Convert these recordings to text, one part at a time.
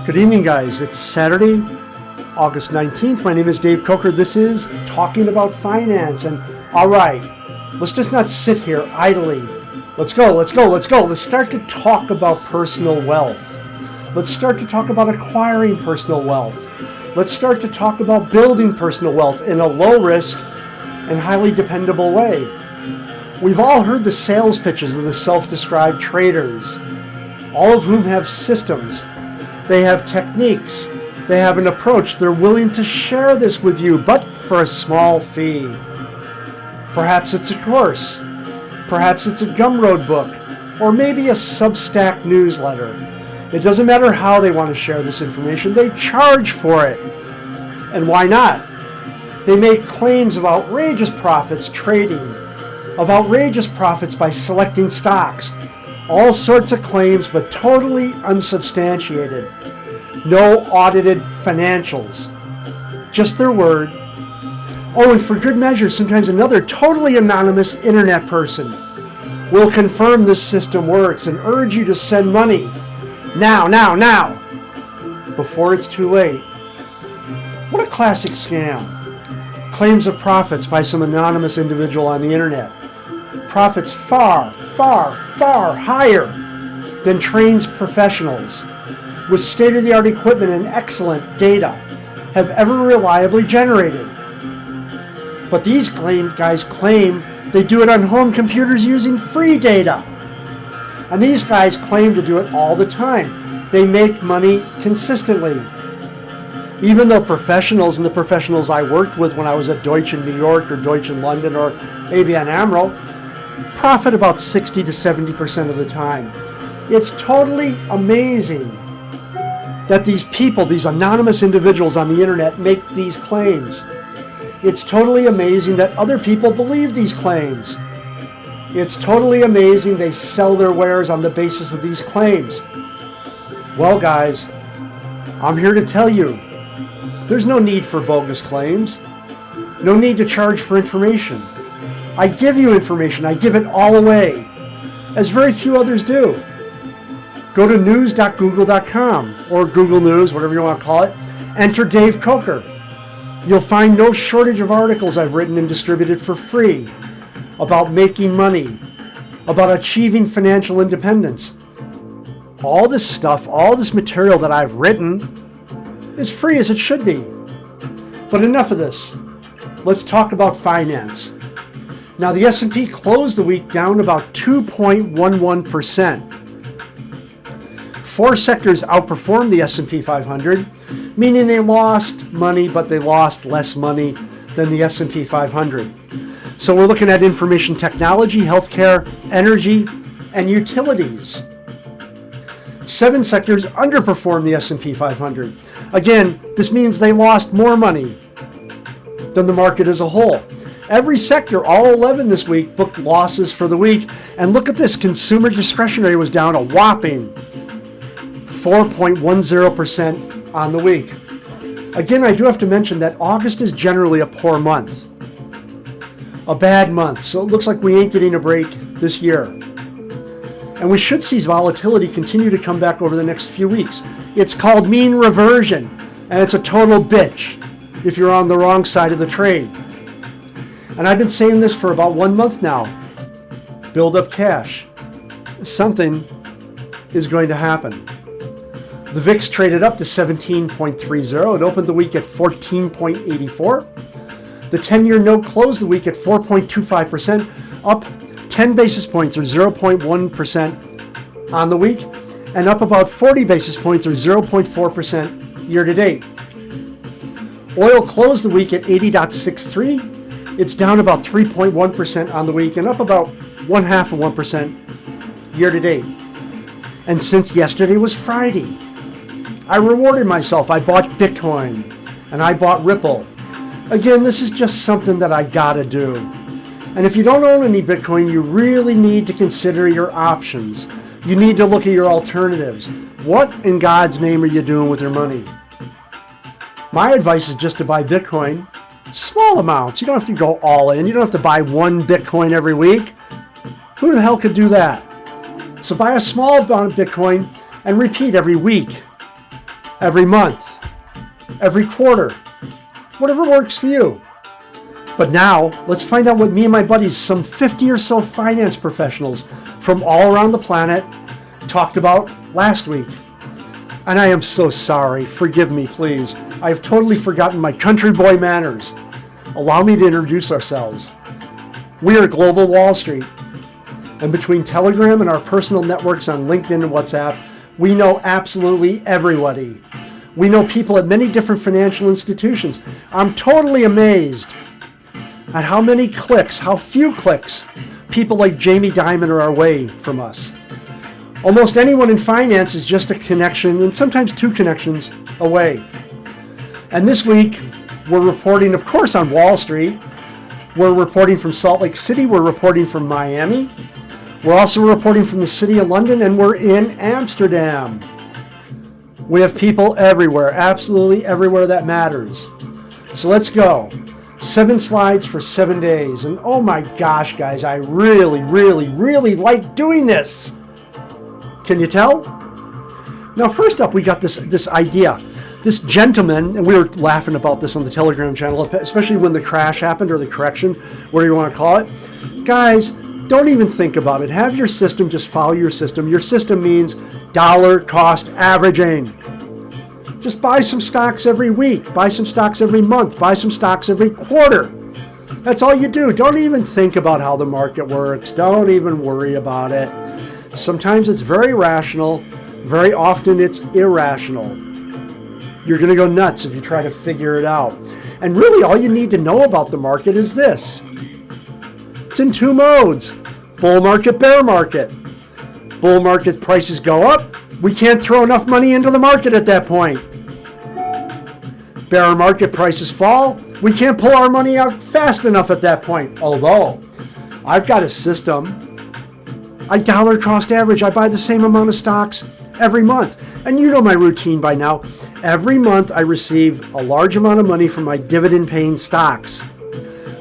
Good evening, guys. It's Saturday, August 19th. My name is Dave Coker. This is Talking About Finance. And all right, let's just not sit here idly. Let's go. Let's start to talk about personal wealth. Let's start to talk about acquiring personal wealth. Let's start to talk about building personal wealth in a low risk and highly dependable way. We've all heard the sales pitches of the self-described traders, all of whom have systems. They have techniques. They have an approach. They're willing to share this with you, but for a small fee. Perhaps it's a course. Perhaps it's a Gumroad book, or maybe a Substack newsletter. It doesn't matter how they want to share this information. They charge for it. And why not? They make claims of outrageous profits trading, of outrageous profits by selecting stocks. All sorts of claims, but totally unsubstantiated. No audited financials. Just their word. Oh, and for good measure, sometimes another totally anonymous internet person will confirm this system works and urge you to send money. Now, before it's too late. What a classic scam. Claims of profits by some anonymous individual on the internet. Profits far higher than trained professionals with state-of-the-art equipment and excellent data have ever reliably generated. But these guys claim they do it on home computers using free data. And these guys claim to do it all the time. They make money consistently. Even though professionals and the professionals I worked with when I was at Deutsche in New York or Deutsche in London or ABN AMRO profit about 60 to 70% of the time. It's totally amazing that these people, these anonymous individuals on the internet make these claims. It's totally amazing that other people believe these claims. It's totally amazing they sell their wares on the basis of these claims. Well, guys, I'm here to tell you, there's no need for bogus claims. No need to charge for information. I give you information. I give it all away, as very few others do. Go to news.google.com or Google News, whatever you want to call it. Enter Dave Coker. You'll find no shortage of articles I've written and distributed for free about making money, about achieving financial independence. All this stuff, all this material that I've written is free as it should be. But enough of this. Let's talk about finance. Now, the S&P closed the week down about 2.11%. Four sectors outperformed the S&P 500, meaning they lost money, but they lost less money than the S&P 500. So we're looking at information technology, healthcare, energy, and utilities. Seven sectors underperformed the S&P 500. Again, this means they lost more money than the market as a whole. Every sector, all 11 this week, booked losses for the week. And look at this, consumer discretionary was down a whopping 4.10% on the week. Again, I do have to mention that August is generally a poor month, a bad month. So it looks like we ain't getting a break this year. And we should see volatility continue to come back over the next few weeks. It's called mean reversion, and it's a total bitch if you're on the wrong side of the trade. And I've been saying this for about 1 month now. Build up cash. Something is going to happen. The VIX traded up to 17.30. It opened the week at 14.84. The 10-year note closed the week at 4.25%, up 10 basis points or 0.1% on the week, and up about 40 basis points or 0.4% year to date. Oil closed the week at 80.63. It's down about 3.1% on the week and up about 0.5% year to date. And since yesterday was Friday, I rewarded myself. I bought Bitcoin and I bought Ripple. Again, this is just something that I gotta do. And if you don't own any Bitcoin, you really need to consider your options. You need to look at your alternatives. What in God's name are you doing with your money? My advice is just to buy Bitcoin. Small amounts. You don't have to go all in. You don't have to buy one Bitcoin every week. Who the hell could do that? So buy a small amount of Bitcoin and repeat every week. every month, every quarter, whatever works for you. But now, let's find out what me and my buddies, some 50 or so finance professionals from all around the planet, talked about last week. And I am so sorry. Forgive me, please. I've totally forgotten my country boy manners. Allow me to introduce ourselves. We are Global Wall Street. And between Telegram and our personal networks on LinkedIn and WhatsApp, we know absolutely everybody. We know people at many different financial institutions. I'm totally amazed at how many clicks, how few clicks, people like Jamie Dimon are away from us. Almost anyone in finance is just a connection, and sometimes two connections away. And this week, we're reporting, of course, on Wall Street. We're reporting from Salt Lake City. We're reporting from Miami. We're also reporting from the city of London, and we're in Amsterdam. We have people everywhere, absolutely everywhere that matters. So let's go. 7 slides for 7 days. And oh my gosh, guys, I really, really, really like doing this. Can you tell? Now, first up, we got this idea. This gentleman, and we were laughing about this on the Telegram channel, especially when the crash happened, or the correction, whatever you want to call it. Guys, don't even think about it. Have your system, just follow your system. Your system means dollar cost averaging. Just buy some stocks every week, buy some stocks every month, buy some stocks every quarter. That's all you do. Don't even think about how the market works. Don't even worry about it. Sometimes it's very rational. Very often it's irrational. You're going to go nuts if you try to figure it out. And really all you need to know about the market is this. It's in 2 modes. Bull market, bear market. Bull market prices go up. We can't throw enough money into the market at that point. Bear market prices fall. We can't pull our money out fast enough at that point. Although, I've got a system. I dollar cost average. I buy the same amount of stocks every month. And you know my routine by now. Every month I receive a large amount of money from my dividend-paying stocks.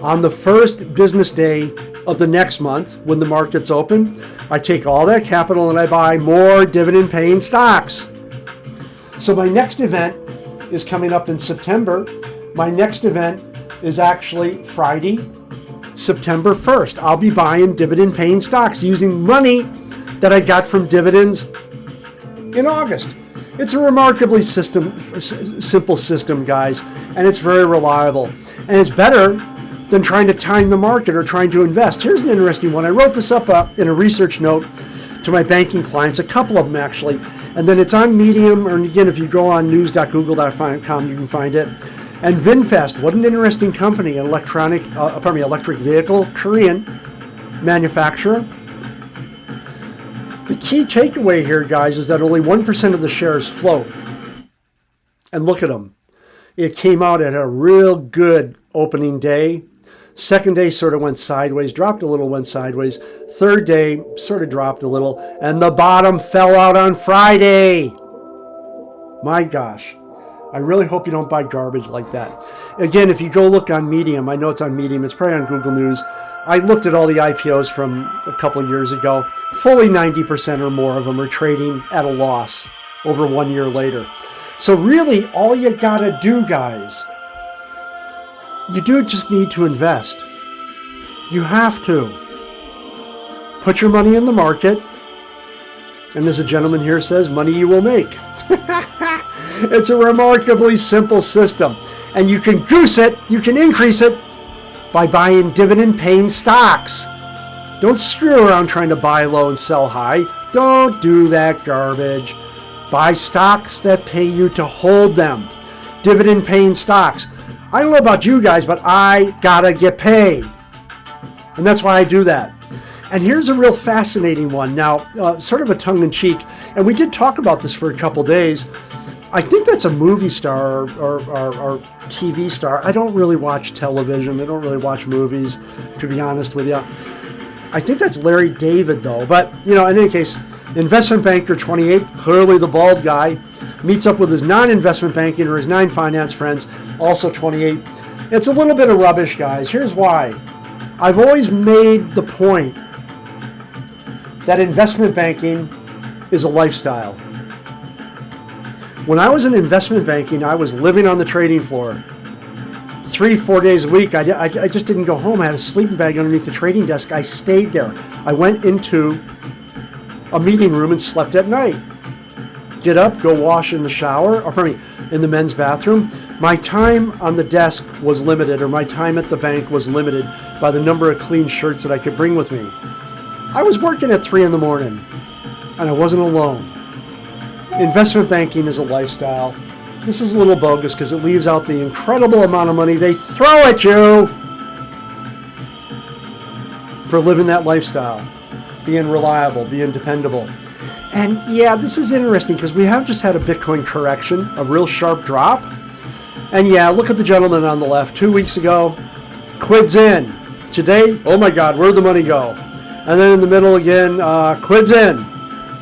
On the first business day of the next month, when the market's open, I take all that capital and I buy more dividend-paying stocks. So my next event is coming up in September. My next event is actually Friday, September 1st. I'll be buying dividend-paying stocks using money that I got from dividends in August. It's a remarkably simple system, guys, and it's very reliable. And it's better than trying to time the market or trying to invest. Here's an interesting one. I wrote this up in a research note to my banking clients, a couple of them actually, and then it's on Medium, or again, if you go on news.google.com, you can find it. And VinFast, what an interesting company, an electric vehicle, Korean manufacturer. The key takeaway here, guys, is that only 1% of the shares float. And look at them. It came out at a real good opening day. Second day sort of went sideways, dropped a little, went sideways. Third day sort of dropped a little, and the bottom fell out on Friday. My gosh. I really hope you don't buy garbage like that. Again, if you go look on Medium, I know it's on Medium, it's probably on Google News. I looked at all the IPOs from a couple of years ago. Fully 90% or more of them are trading at a loss over 1 year later. So really, all you gotta do, guys, you do just need to invest. You have to. Put your money in the market, and as a gentleman here says, money you will make. It's a remarkably simple system. And you can goose it, you can increase it by buying dividend-paying stocks. Don't screw around trying to buy low and sell high. Don't do that garbage. Buy stocks that pay you to hold them. Dividend-paying stocks. I don't know about you guys, but I gotta get paid. And that's why I do that. And here's a real fascinating one. Now, sort of a tongue-in-cheek, and we did talk about this for a couple days. I think that's a movie star or TV star. I don't really watch television. I don't really watch movies, to be honest with you. I think that's Larry David, though. But, in any case, investment banker 28, clearly the bald guy, meets up with his non-investment banking or his non-finance friends, also 28. It's a little bit of rubbish, guys. Here's why. I've always made the point that investment banking is a lifestyle. When I was in investment banking, I was living on the trading floor 3-4 days a week. I just didn't go home. I had a sleeping bag underneath the trading desk. I stayed there. I went into a meeting room and slept at night. Get up, go wash in the shower, or pardon me, in the men's bathroom. My time on the desk was limited, or my time at the bank was limited by the number of clean shirts that I could bring with me. I was working at 3 in the morning, and I wasn't alone. Investment banking is a lifestyle. This is a little bogus because it leaves out the incredible amount of money they throw at you for living that lifestyle, being reliable, being dependable. And yeah, this is interesting because we have just had a Bitcoin correction, a real sharp drop. And yeah, look at the gentleman on the left. 2 weeks ago, quids in. Today, oh my God, where'd the money go? And then in the middle again, quids in.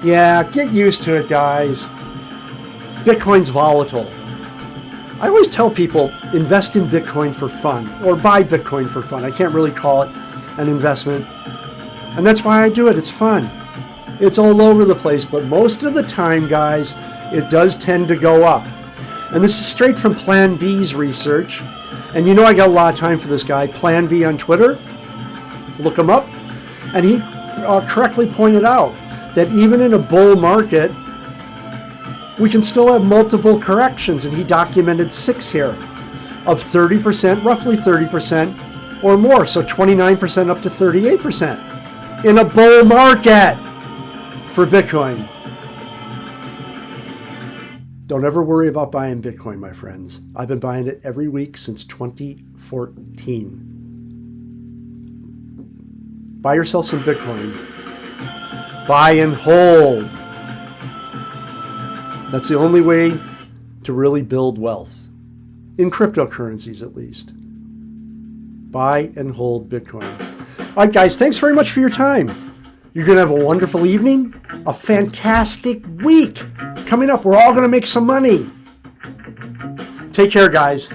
Yeah, get used to it, guys. Bitcoin's volatile. I always tell people, invest in Bitcoin for fun, or buy Bitcoin for fun. I can't really call it an investment. And that's why I do it. It's fun. It's all over the place, but most of the time, guys, it does tend to go up. And this is straight from Plan B's research. And you know I got a lot of time for this guy, Plan B on Twitter. Look him up. And he correctly pointed out that even in a bull market, we can still have multiple corrections. And he documented 6 here of 30%, roughly 30% or more. So 29% up to 38% in a bull market for Bitcoin. Don't ever worry about buying Bitcoin, my friends. I've been buying it every week since 2014. Buy yourself some Bitcoin. Buy and hold. That's the only way to really build wealth. In cryptocurrencies, at least. Buy and hold Bitcoin. All right, guys, thanks very much for your time. You're going to have a wonderful evening, a fantastic week. Coming up, we're all going to make some money. Take care, guys.